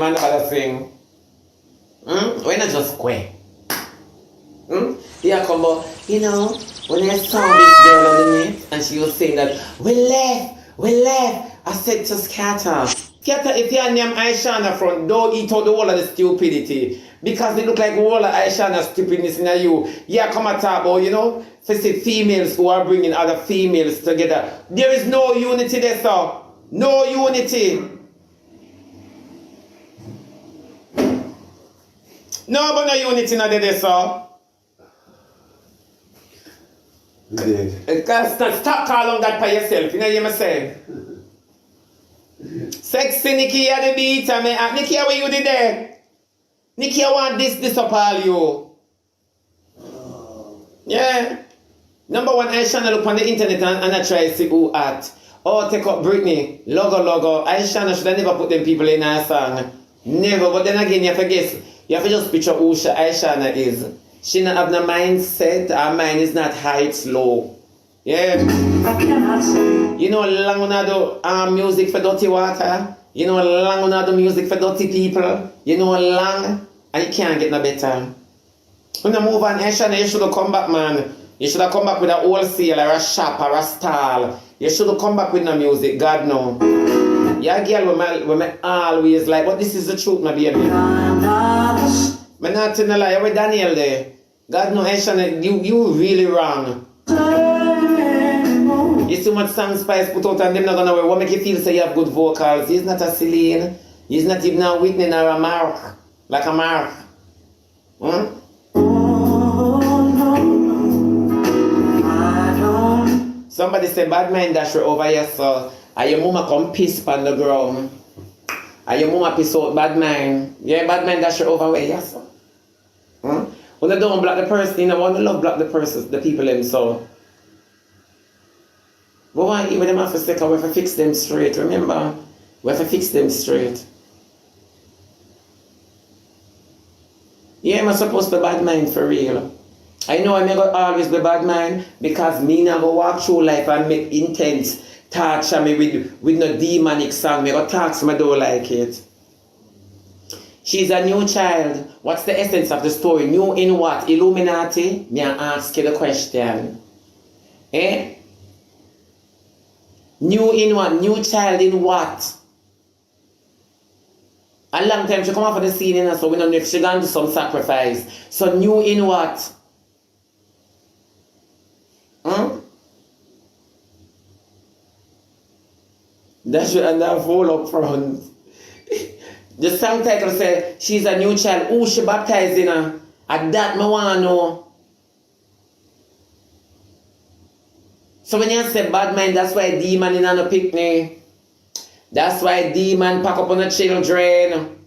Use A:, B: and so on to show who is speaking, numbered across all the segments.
A: and other thing. We're not just quick. Yeah, come on. You know, when I saw this girl on the net and she was saying that we left, I said to Scatter, if your name ISHAWNA front, don't eat out the whole of the stupidity. Because they look like all of ISHAWNA stupidness in you. Yeah, come and talk about, you know, for say females who are bringing other females together. There is no unity there, sir. No unity. No, but no unity not there, sir. Stop calling that by yourself. You know what I'm saying? Sexy Nikki at the beat. Nikki, what you did there? Nikki, I want this up all you. Yeah. Number one, ISHAWNA look on the internet and I try to see who act. Oh, take up Britney. Logo. ISHAWNA should have never put them people in our song. Never. But then again, you have to guess. You have to just picture who ISHAWNA is. She not have no mindset. Her mind is not high, it's low. Yeah. You know, long do music for dirty water. You know, long do music for dirty people. You know, long, and you can't get no better. When you move on, ISHAWNA, you should have come back, man. You should have come back with a wholesale or a shop or a stall. You should have come back with no music, God no. Yeah, girl, we always like, but this is the truth, my baby. I'm not telling a lie, with Daniel there. God no, ISHAWNA, you really wrong. You see much song Spice put out and them not gonna wear. What make you feel so you have good vocals? He's not a Celine. He's not even a Whitney or a Mark. Like a Mark. Somebody say bad mind dash over here, so and your mama come piss on the ground. And your mama piss out bad mind. Yeah, bad mind dash over where, yes, sir. When they don't block the person, you know, when they love block the person, the people them so. But why even them have to stick, we have to fix them straight, remember? We have to fix them straight. Yeah, I'm supposed to be bad mind for real. I know I'm going to always be bad mind because me now go walk through life and make intense torture me with no demonic song. Me go talk to me don't like it. She's a new child. What's the essence of the story? New in what? Illuminati? Me ask you the question. Eh? New in what? New child in what? A long time she come off of the scene, you know, so we don't know if she gonna do some sacrifice. So new in what? That's what and that fall up front. The song title says she's a new child. Who she baptized in her? And that me wanna know. So when you say bad mind, that's why demon in a picnic. That's why demon pack up on the children.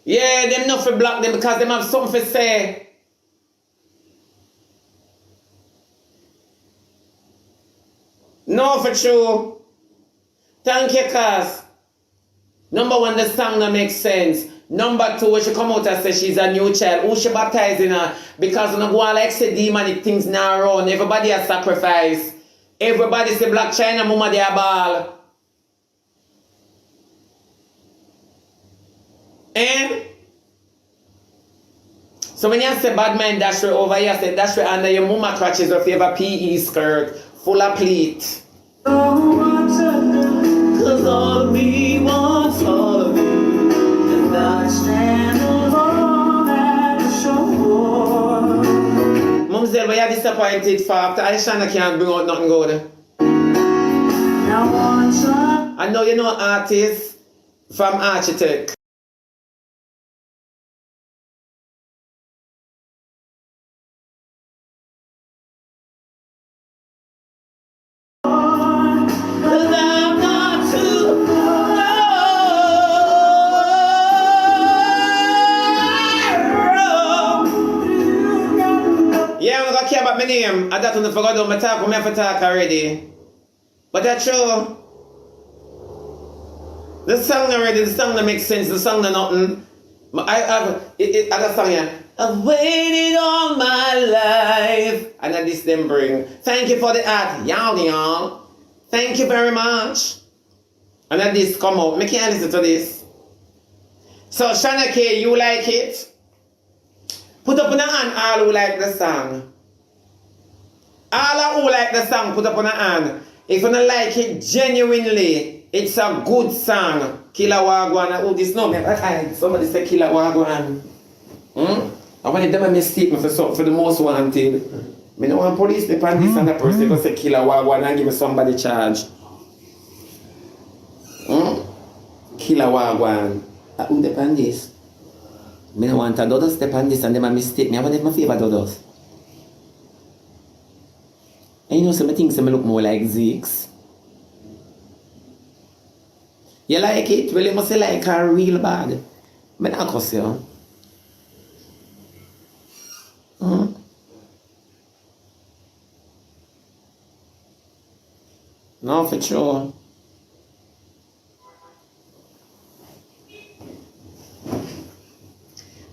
A: Yeah, them not for block them because them have something to say. No, for true. Thank you, cuz. Number one, the song that makes sense. Number two, when she come out and say she's a new child, who she baptizing her? Because when I go on like say demonic things now run, everybody has sacrifice. Everybody say Black China mama they are ball. And so when you say bad mind dash her over here, say dash her under your mama crutches or if you have a PE skirt full of pleat. Cause all of me wants all of you. And I stand alone at the shore. Mumsel, why are you disappointed for after ISHAWNA can't bring out nothing good? I know you know artists from Architect. My name, I don't forget on my talk, I have to talk already. But that's true. The song already, the song that makes sense, the song that nothing. I have a song here. I've waited all my life. And then this them bring. Thank you for the art, y'all. Thank you very much. And then this come out. Me can't listen to this. So Shana K, you like it? Put up on a hand all who like the song. All who like the song, put up on a hand. If you don't like it genuinely, it's a good song. Killer Wagwan. Oh, this no, somebody say Killer Wagwan. I want them to mistake me for the most wanted. I don't want police to pan this and that person go say Killer Wagwan and give me somebody charge. Killer Wagwan. Who depend this? I don't want a dodo step on this and them a mistake me. I want them to favor dodos. And you know some things that look more like Zeeks. You like it? Well, you must like her real bad. I don't cuss you. No, for sure.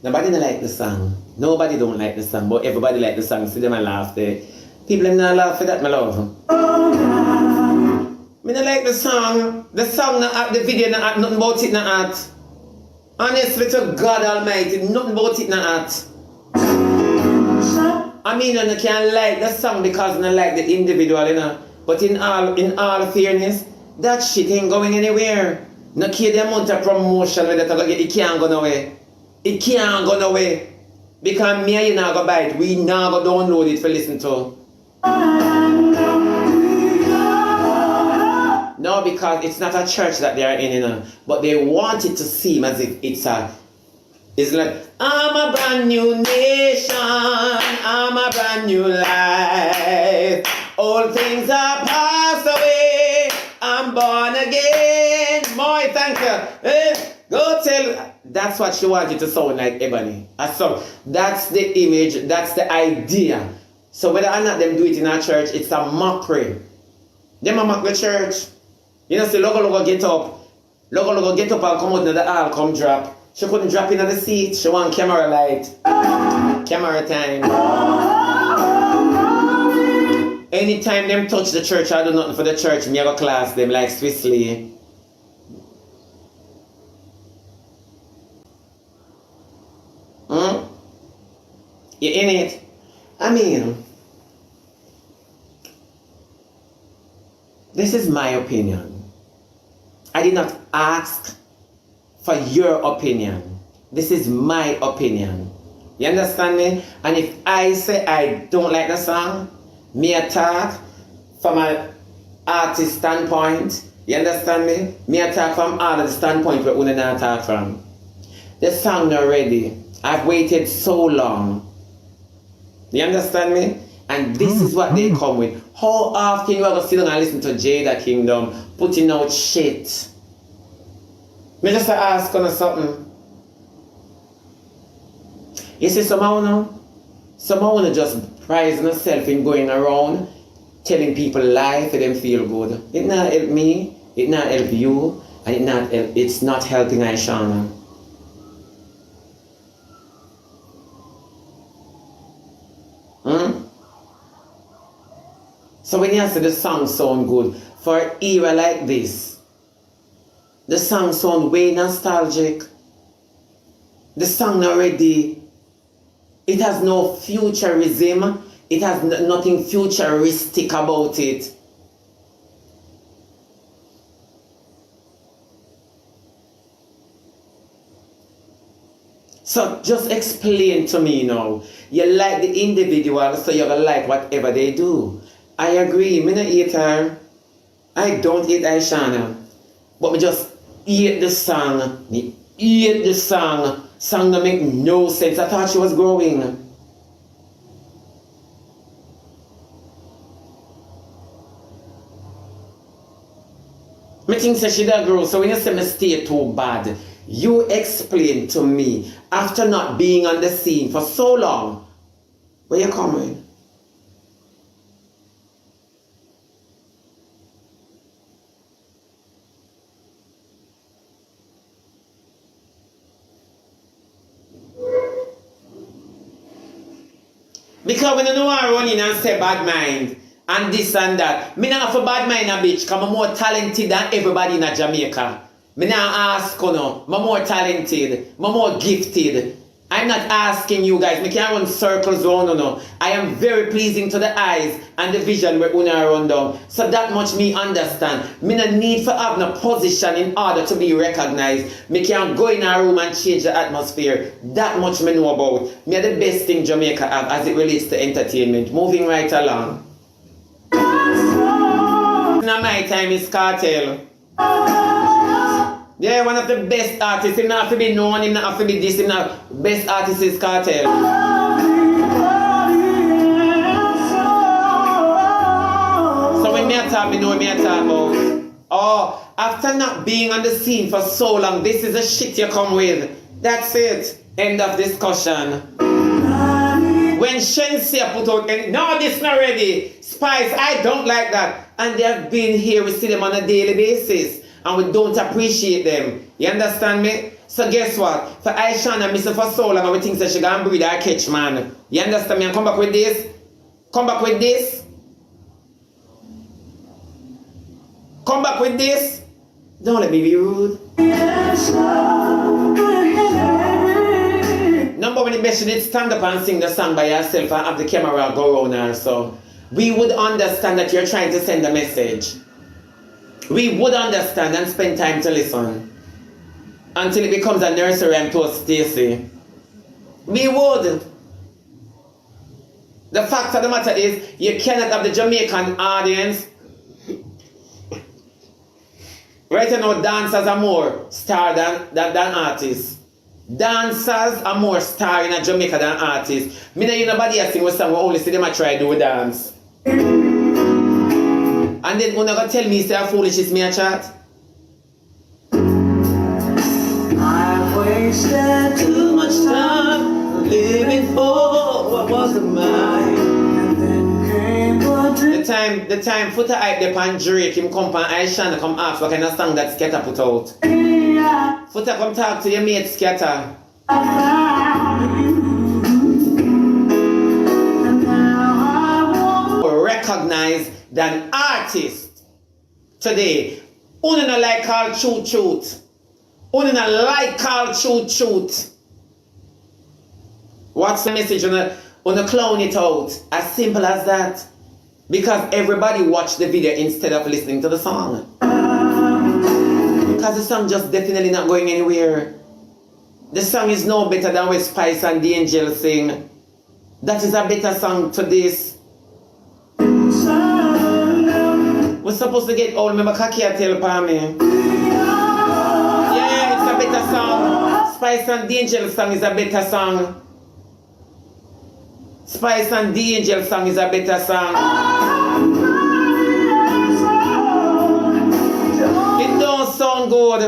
A: Nobody don't like the song. Nobody don't like the song, but everybody like the song. See them and laugh there. People are not laugh for that, my love. Me don't like the song. The song not act, the video not act, nothing about it not act. Honestly to God Almighty, nothing about it not act. I mean, you can't like the song because you don't like the individual, you know. But in all fairness, that shit ain't going anywhere. No care the amount of promotion that I get, it can't go nowhere. It can't go nowhere. Because me and you not go buy it. We not go download it for listen to. No, because it's not a church that they are in, you know. But they want it to seem as if it's like, I'm a brand new nation, I'm a brand new life. All things are passed away, I'm born again. Moi, thank you. Go tell. That's what she wanted to sound like, Ebony. So that's the image, that's the idea. So whether or not them do it in a church, it's a mockery. Them a mock the church. You know, say, logo get up. Logo get up and come out in the hall, come drop. She couldn't drop in the seat. She want camera light. Camera time. Anytime them touch the church, I do nothing for the church. Me have a class them like Swissley. You in it? I mean, this is my opinion. I did not ask for your opinion. This is my opinion. You understand me? And if I say I don't like the song, me attack from an artist standpoint. You understand me? Me attack from artist standpoint where we not attack from. The song not ready. I've waited so long. You understand me? And this is what they come with. How often you ever sit down and listen to Jada Kingdom putting out shit? Me just ask on something. You see, somehow just prize themselves in going around telling people lies for them feel good. It not help me, it not help you, and it's not helping ISHAWNA. So when you say the song sound good, for an era like this, the song sound way nostalgic. The song already, it has no futurism, it has nothing futuristic about it. So just explain to me now. You like the individual, so you're gonna like whatever they do. I agree, me not hate her. I don't hate ISHAWNA. But me just hate the song. Me hate the song. Song don't make no sense. I thought she was growing. Me think say she da grow. So when you say me stay too bad, you explain to me after not being on the scene for so long, where you coming? Because when you know I run in and say bad mind and this and that. Me not for bad mind a bitch, cause I'm more talented than everybody in Jamaica. Me not ask you no, I'm more talented, I'm more gifted. I'm not asking you guys, me can't run circles around you no. I am very pleasing to the eyes and the vision where una run down. So that much me understand. Me no need for have no position in order to be recognized. Me can go in a room and change the atmosphere. That much me know about. Me are the best thing Jamaica have as it relates to entertainment. Moving right along. Now my time is Cartel. Yeah, one of the best artists. Him not have to be known, him not have to be this, him not. Best artist is Cartel. So when me a talk, me know what me a talk about. Oh, after not being on the scene for so long, this is the shit you come with. That's it. End of discussion. When Shensia put out, no, this not ready. Spice, I don't like that. And they have been here, we see them on a daily basis. And we don't appreciate them. You understand me? So guess what? For ISHAWNA miss her for so long and we think that she gonna breed her catch, man. You understand me? And come back with this. Come back with this. Come back with this. Don't let me be rude. Number one, the best she did stand up and sing the song by herself and have the camera go around her. So we would understand that you're trying to send a message. We would understand and spend time to listen until it becomes a nursery rhyme to us, Stacy. We would. The fact of the matter is, you cannot have the Jamaican audience. Right now, dancers are more star than artists. Dancers are more star in Jamaica than artists. Me know you nobody else sing with song, we only see them try to do a dance. And then when you gonna tell me say a foolish is me a chat? I've wasted too much time living for what wasn't mine. And then came the time Foota hype the pan Drake, him come pan ISHAWNA come ask what kind of song that Scatter put out. Foota come talk to your mate Scatter. Recognized than artists today. Una no like call truth. Una no like call truth. What's the message? Una clown it out. As simple as that. Because everybody watched the video instead of listening to the song. Because the song just definitely not going anywhere. The song is no better than what Spice and the Angel sing. That is a better song to this. We're supposed to get all, remember Kakia tell Pami. Yeah, it's a better song. Spice and the Angel song is a better song. Spice and the Angel song is a better song. It don't sound good.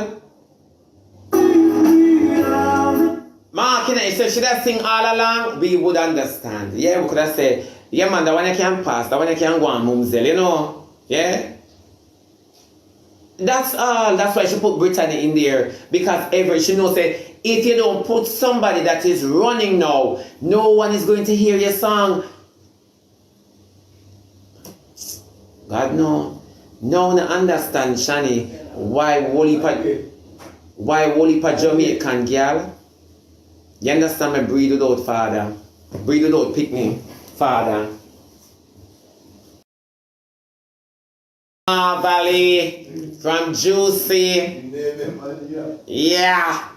A: Mark, you know, if she should have sing all along, we would understand. Yeah, we could have said, yeah man, that one you can pass, that one you can go and mumsel, you know. Yeah? That's all. That's why she put Brittany in there. Because she knows that if you don't put somebody that is running now, no one is going to hear your song. God no. No one understand, Shani, why Wally pa Jamaican girl. You understand me? Breed without father. Breed without picnic. Father. Valley from Juicy. Yeah.